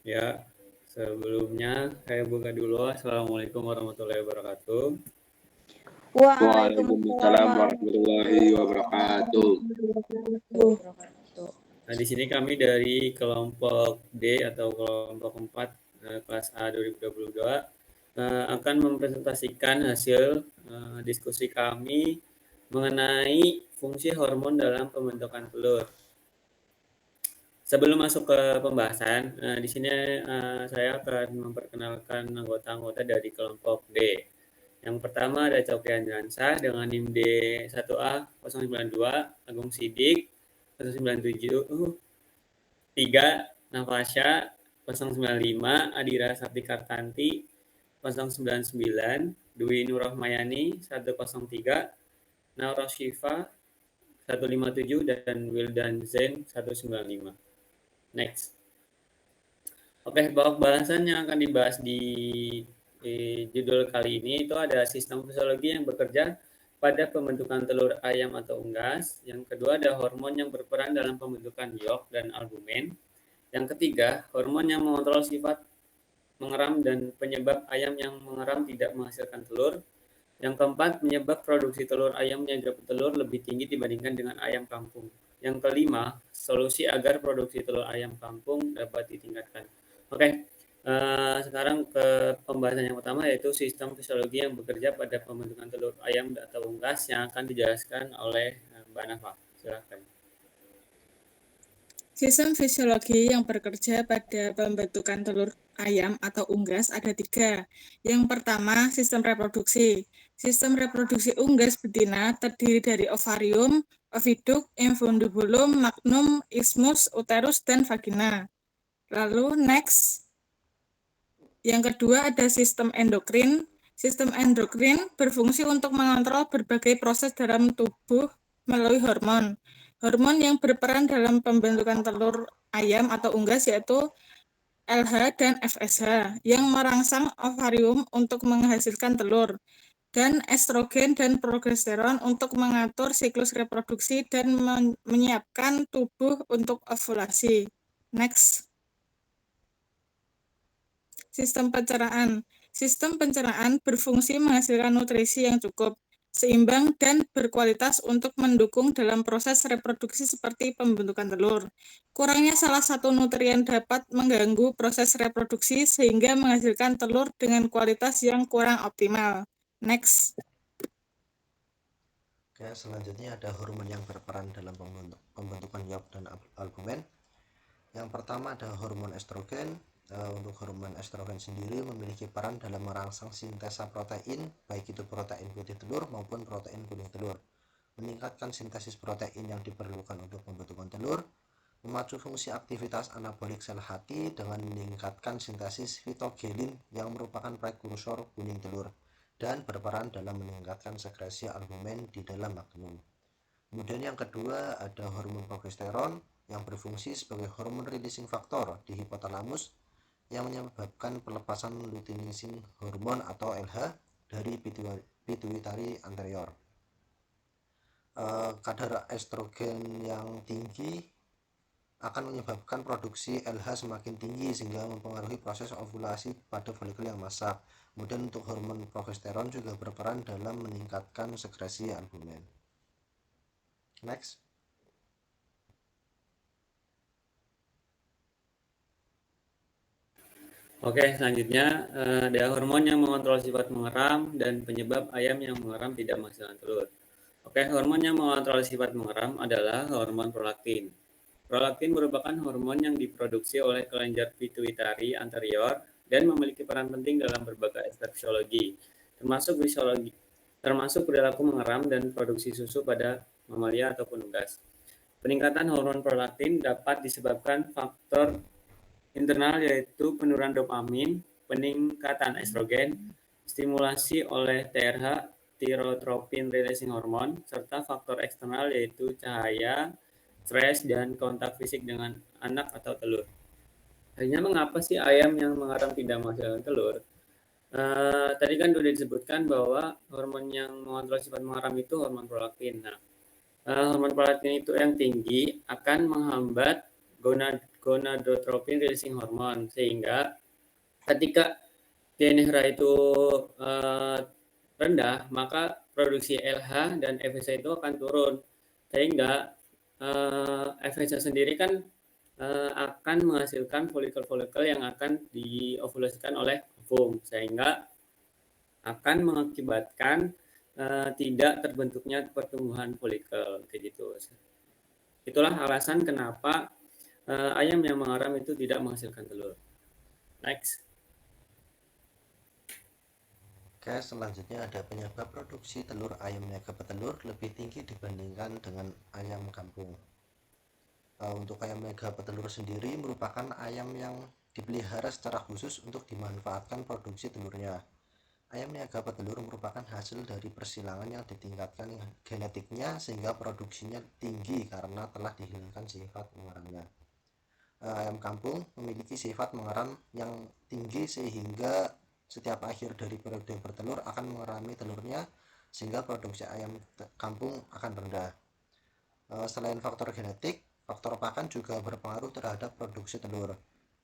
Ya, sebelumnya saya buka dulu. Assalamualaikum warahmatullahi wabarakatuh. Waalaikumsalam Waalaikumsalam warahmatullahi warahmatullahi wabarakatuh. wabarakatuh. Nah, di sini kami dari kelompok D atau kelompok 4 kelas A 2022 akan mempresentasikan hasil diskusi kami mengenai fungsi hormon dalam pembentukan telur. Sebelum masuk ke pembahasan, di sini saya akan memperkenalkan anggota-anggota dari kelompok D. Yang pertama ada Cokian Jansa dengan NIM D1A 092, Agung Sidik 097, 3, Nafasya 095, Adira Sakti Kartanti 099, Dwi Nurrohmayani 103, Naura Syifa 157, dan Wildan Zain 195. Next. Oke, bahasan yang akan dibahas di judul kali ini itu ada sistem fisiologi yang bekerja pada pembentukan telur ayam atau unggas. Yang kedua ada hormon yang berperan dalam pembentukan yolk dan albumen. Yang ketiga, hormon yang mengontrol sifat mengeram dan penyebab ayam yang mengeram tidak menghasilkan telur. Yang keempat, penyebab produksi telur ayam yang bertelur lebih tinggi dibandingkan dengan ayam kampung. Yang kelima, solusi agar produksi telur ayam kampung dapat ditingkatkan. Oke, sekarang ke pembahasan yang pertama, yaitu sistem fisiologi yang bekerja pada pembentukan telur ayam atau unggas yang akan dijelaskan oleh Mbak Nafa. Silakan. Sistem fisiologi yang bekerja pada pembentukan telur ayam atau unggas ada 3. Yang pertama, sistem reproduksi. Sistem reproduksi unggas betina terdiri dari ovarium, oviduk, infundibulum, magnum, isthmus, uterus, dan vagina. Lalu next, yang kedua ada sistem endokrin. Sistem endokrin berfungsi untuk mengontrol berbagai proses dalam tubuh melalui hormon. Hormon yang berperan dalam pembentukan telur ayam atau unggas yaitu LH dan FSH yang merangsang ovarium untuk menghasilkan telur, dan estrogen dan progesteron untuk mengatur siklus reproduksi dan menyiapkan tubuh untuk ovulasi. Next. Sistem pencernaan. Sistem pencernaan berfungsi menghasilkan nutrisi yang cukup, seimbang, dan berkualitas untuk mendukung dalam proses reproduksi seperti pembentukan telur. Kurangnya salah satu nutrien dapat mengganggu proses reproduksi sehingga menghasilkan telur dengan kualitas yang kurang optimal. Next. Oke, selanjutnya ada hormon yang berperan dalam pembentukan yolk dan albumen. Yang pertama ada hormon estrogen. Untuk hormon estrogen sendiri memiliki peran dalam merangsang sintesa protein, baik itu protein putih telur maupun protein kuning telur, meningkatkan sintesis protein yang diperlukan untuk pembentukan telur, memacu fungsi aktivitas anabolik sel hati dengan meningkatkan sintesis fitogelin yang merupakan prekursor kuning telur, dan berperan dalam meningkatkan sekresi albumen di dalam magnum. Kemudian yang kedua ada hormon progesteron yang berfungsi sebagai hormon releasing factor di hipotalamus yang menyebabkan pelepasan luteinizing hormon atau LH dari pituitary anterior. Kadar estrogen yang tinggi akan menyebabkan produksi LH semakin tinggi sehingga mempengaruhi proses ovulasi pada folikel yang masak. Kemudian untuk hormon progesteron juga berperan dalam meningkatkan sekresi albumen. Next. Oke, selanjutnya ada hormon yang mengontrol sifat mengeram dan penyebab ayam yang mengeram tidak menghasilkan telur. Oke, hormon yang mengontrol sifat mengeram adalah hormon prolaktin. Prolaktin merupakan hormon yang diproduksi oleh kelenjar pituitari anterior dan memiliki peran penting dalam berbagai aspek fisiologi, termasuk perilaku mengeram dan produksi susu pada mamalia ataupun unggas. Peningkatan hormon prolaktin dapat disebabkan faktor internal yaitu penurunan dopamin, peningkatan estrogen, stimulasi oleh TRH, tyrotropin releasing hormone, serta faktor eksternal yaitu cahaya, stres, dan kontak fisik dengan anak atau telur. Hanya mengapa sih ayam yang mengeram tidak menghasilkan telur? Tadi kan sudah disebutkan bahwa hormon yang mengontrol sifat mengeram itu hormon prolaktin. Nah, hormon prolaktin itu yang tinggi akan menghambat gonadotropin releasing hormone, sehingga ketika GNRH itu rendah, maka produksi LH dan FSH itu akan turun, sehingga FSH sendiri kan akan menghasilkan folikel-folikel yang akan diovulasikan oleh ovum, sehingga akan mengakibatkan tidak terbentuknya pertumbuhan folikel, kayak gitu. Itulah alasan kenapa ayam yang mengaram itu tidak menghasilkan telur. Next. Oke, selanjutnya ada penyebab produksi telur ayam niaga petelur lebih tinggi dibandingkan dengan ayam kampung. Untuk ayam niaga petelur sendiri merupakan ayam yang dipelihara secara khusus untuk dimanfaatkan produksi telurnya. Ayam niaga petelur merupakan hasil dari persilangan yang ditingkatkan genetiknya sehingga produksinya tinggi karena telah dihilangkan sifat mengaramnya. Ayam kampung memiliki sifat mengaram yang tinggi sehingga setiap akhir dari periode bertelur akan mengerami telurnya sehingga produksi ayam kampung akan rendah. Selain faktor genetik, faktor pakan juga berpengaruh terhadap produksi telur.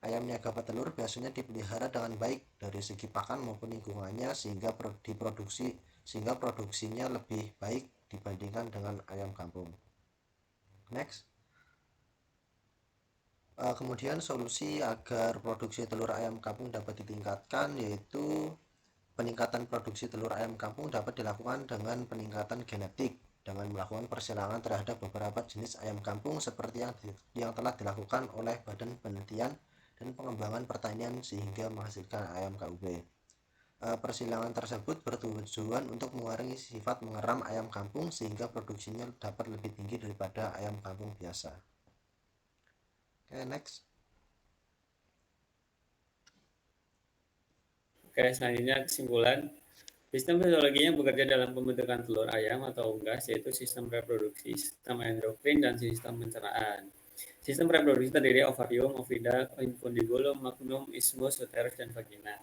Ayam niaga petelur biasanya dipelihara dengan baik dari segi pakan maupun lingkungannya sehingga produksinya lebih baik dibandingkan dengan ayam kampung. Next. Kemudian solusi agar produksi telur ayam kampung dapat ditingkatkan yaitu peningkatan produksi telur ayam kampung dapat dilakukan dengan peningkatan genetik dengan melakukan persilangan terhadap beberapa jenis ayam kampung seperti yang telah dilakukan oleh Badan Penelitian dan Pengembangan Pertanian sehingga menghasilkan ayam KUB. Persilangan tersebut bertujuan untuk mengurangi sifat mengeram ayam kampung sehingga produksinya dapat lebih tinggi daripada ayam kampung biasa. Oke, next. Oke, selanjutnya kesimpulan. Sistem fisiologinya bekerja dalam pembentukan telur ayam atau unggas, yaitu sistem reproduksi, sistem endokrin, dan sistem pencernaan. Sistem reproduksi terdiri ovarium, ovida, infundibulum, magnum, isthmus, uterus, dan vagina.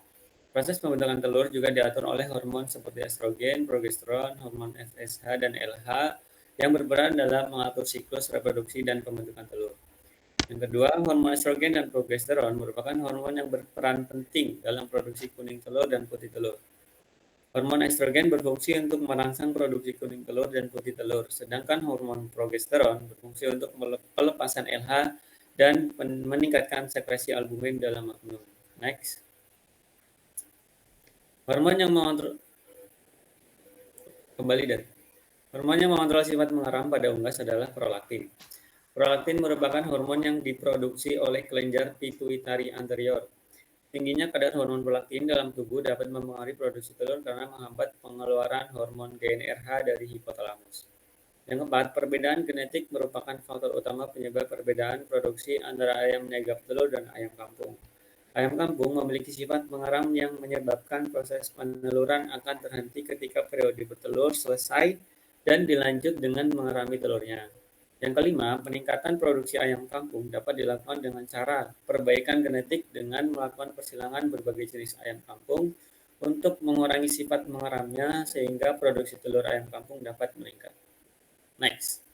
Proses pembentukan telur juga diatur oleh hormon seperti estrogen, progesteron, hormon FSH, dan LH yang berperan dalam mengatur siklus reproduksi dan pembentukan telur. Yang kedua, hormon estrogen dan progesteron merupakan hormon yang berperan penting dalam produksi kuning telur dan putih telur. Hormon estrogen berfungsi untuk merangsang produksi kuning telur dan putih telur, sedangkan hormon progesteron berfungsi untuk pelepasan LH dan meningkatkan sekresi albumin dalam magnum. Next. Hormon yang mengontrol sifat mengeram pada unggas adalah prolaktin. Prolaktin merupakan hormon yang diproduksi oleh kelenjar pituitari anterior. Tingginya kadar hormon prolaktin dalam tubuh dapat mempengaruhi produksi telur karena menghambat pengeluaran hormon GnRH dari hipotalamus. Yang keempat, perbedaan genetik merupakan faktor utama penyebab perbedaan produksi antara ayam niaga petelur dan ayam kampung. Ayam kampung memiliki sifat mengeram yang menyebabkan proses peneluran akan terhenti ketika periode bertelur selesai dan dilanjut dengan mengerami telurnya. Yang kelima, peningkatan produksi ayam kampung dapat dilakukan dengan cara perbaikan genetik dengan melakukan persilangan berbagai jenis ayam kampung untuk mengurangi sifat mengeramnya sehingga produksi telur ayam kampung dapat meningkat. Next.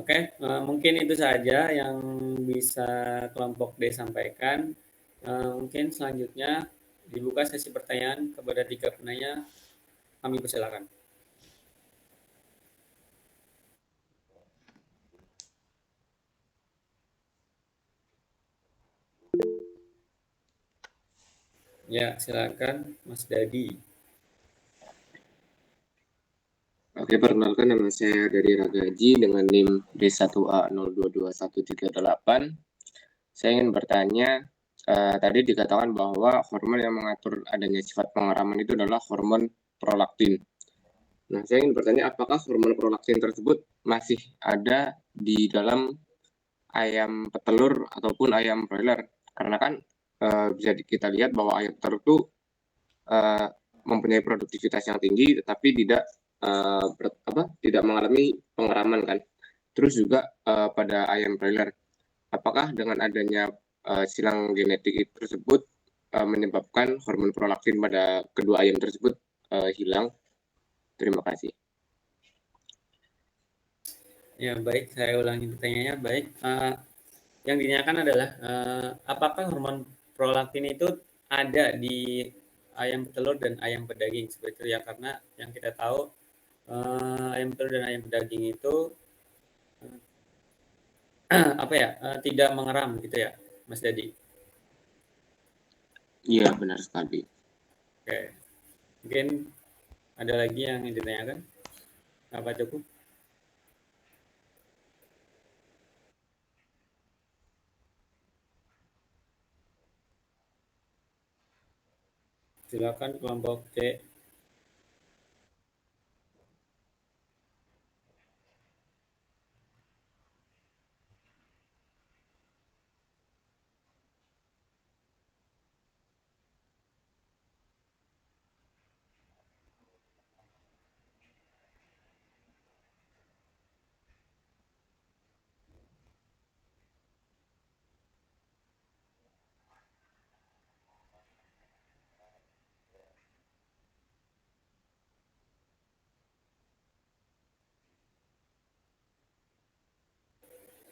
Oke, mungkin itu saja yang bisa kelompok D sampaikan. Mungkin selanjutnya dibuka sesi pertanyaan kepada 3 penanya. Kami persilakan. Ya, silakan Mas Dadi. Oke, perkenalkan nama saya dari Ragaji dengan NIM D1A022138. Saya ingin bertanya, tadi dikatakan bahwa hormon yang mengatur adanya sifat pengeraman itu adalah hormon prolaktin. Nah, saya ingin bertanya apakah hormon prolaktin tersebut masih ada di dalam ayam petelur ataupun ayam broiler? Karena kan bisa kita lihat bahwa ayam petelur itu mempunyai produktivitas yang tinggi tetapi tidak mengalami pengeraman kan. Terus juga pada ayam broiler, apakah dengan adanya silang genetik tersebut menyebabkan hormon prolaktin pada kedua ayam tersebut hilang? Terima kasih. Ya, baik, saya ulangi pertanyaannya. Baik, yang ditanyakan adalah apakah hormon prolaktin itu ada di ayam petelur dan ayam pedaging seperti itu ya, karena yang kita tahu ayam petelur dan ayam pedaging itu apa ya tidak mengeram gitu ya, Mas Dadi. Iya, benar sekali. Oke, mungkin ada lagi yang ditanyakan? Apa cukup? Silakan kelompok C.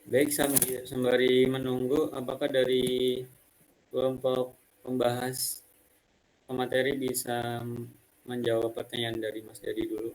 Baik, sembari menunggu apakah dari kelompok pembahas pemateri bisa menjawab pertanyaan dari Mas Dadi dulu.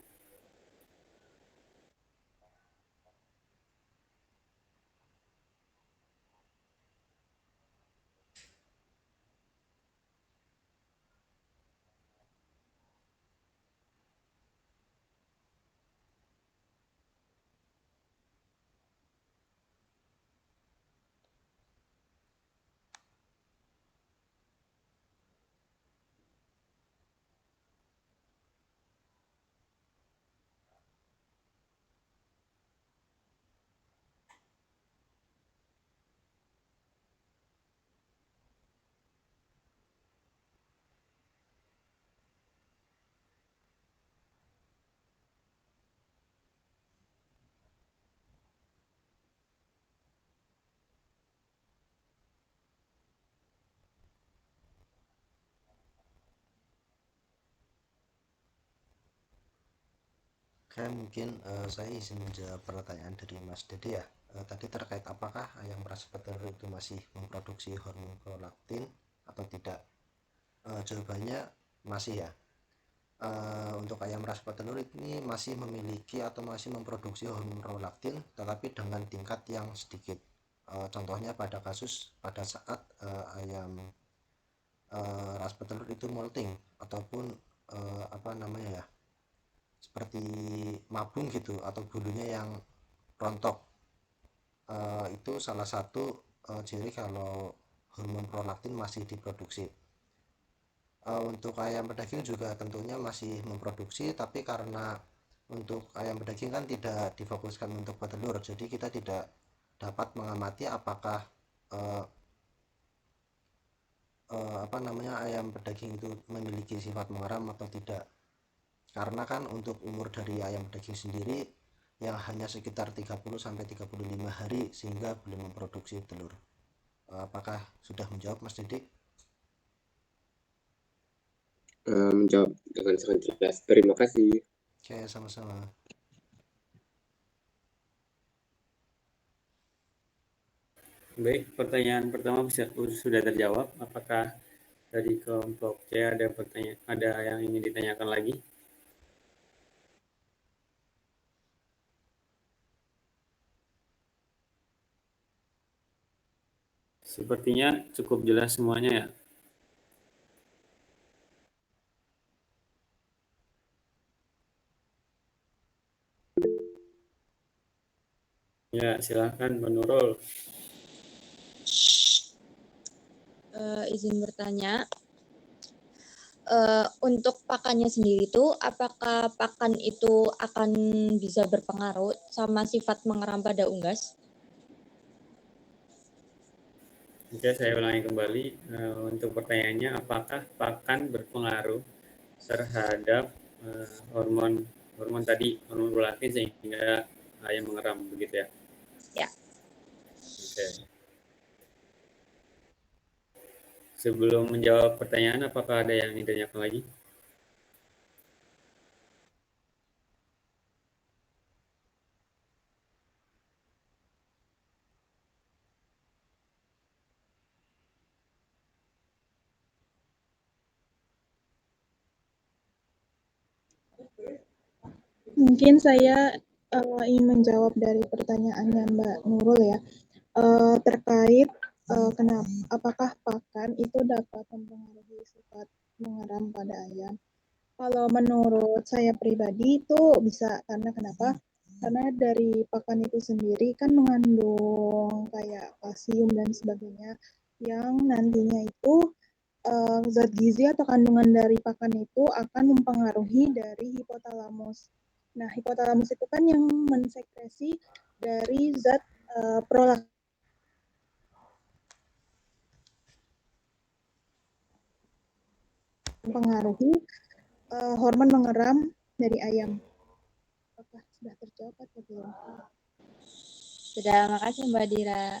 Oke, mungkin saya izin menjawab pertanyaan dari Mas Dede ya. Tadi terkait apakah ayam ras petelur itu masih memproduksi hormon prolaktin atau tidak? Jawabannya masih ya. Untuk ayam ras petelur ini masih memiliki atau masih memproduksi hormon prolaktin, tetapi dengan tingkat yang sedikit. Contohnya pada kasus pada saat ayam ras petelur itu molting ataupun apa namanya ya, seperti mabung gitu atau bulunya yang rontok. Itu salah satu ciri kalau hormon prolaktin masih diproduksi. Untuk ayam pedaging juga tentunya masih memproduksi, tapi karena untuk ayam pedaging kan tidak difokuskan untuk petelur, jadi kita tidak dapat mengamati apakah apa namanya ayam pedaging itu memiliki sifat mengeram atau tidak, karena kan untuk umur dari ayam pedaging sendiri yang hanya sekitar 30-35 hari sehingga belum memproduksi telur. Apakah sudah menjawab Mas Didik? Menjawab dengan sangat jelas. Terima kasih. Oke, sama-sama. Baik, pertanyaan pertama sudah terjawab. Apakah dari kelompok C ada yang ingin ditanyakan lagi? Sepertinya cukup jelas semuanya ya. Ya, silakan Mbak Nurul. Izin bertanya, untuk pakannya sendiri itu, apakah pakan itu akan bisa berpengaruh sama sifat mengeram pada unggas? Oke, saya ulangi kembali untuk pertanyaannya, apakah pakan berpengaruh terhadap hormon tadi, hormon prolaktin sehingga ayam mengeram begitu ya? Ya. Oke. Sebelum menjawab pertanyaan, apakah ada yang ditanyakan lagi? Mungkin saya ingin menjawab dari pertanyaannya Mbak Nurul ya, terkait kenapa apakah pakan itu dapat mempengaruhi sifat mengeram pada ayam. Kalau menurut saya pribadi itu bisa, karena kenapa? Karena dari pakan itu sendiri kan mengandung kayak kalsium dan sebagainya yang nantinya itu zat gizi atau kandungan dari pakan itu akan mempengaruhi dari hipotalamus. Nah, hipotalamus itu kan yang mensekresi dari zat prolaktin, mempengaruhi hormon mengeram dari ayam. Apakah sudah terjawab atau belum? Sudah, makasih Mbak Dira.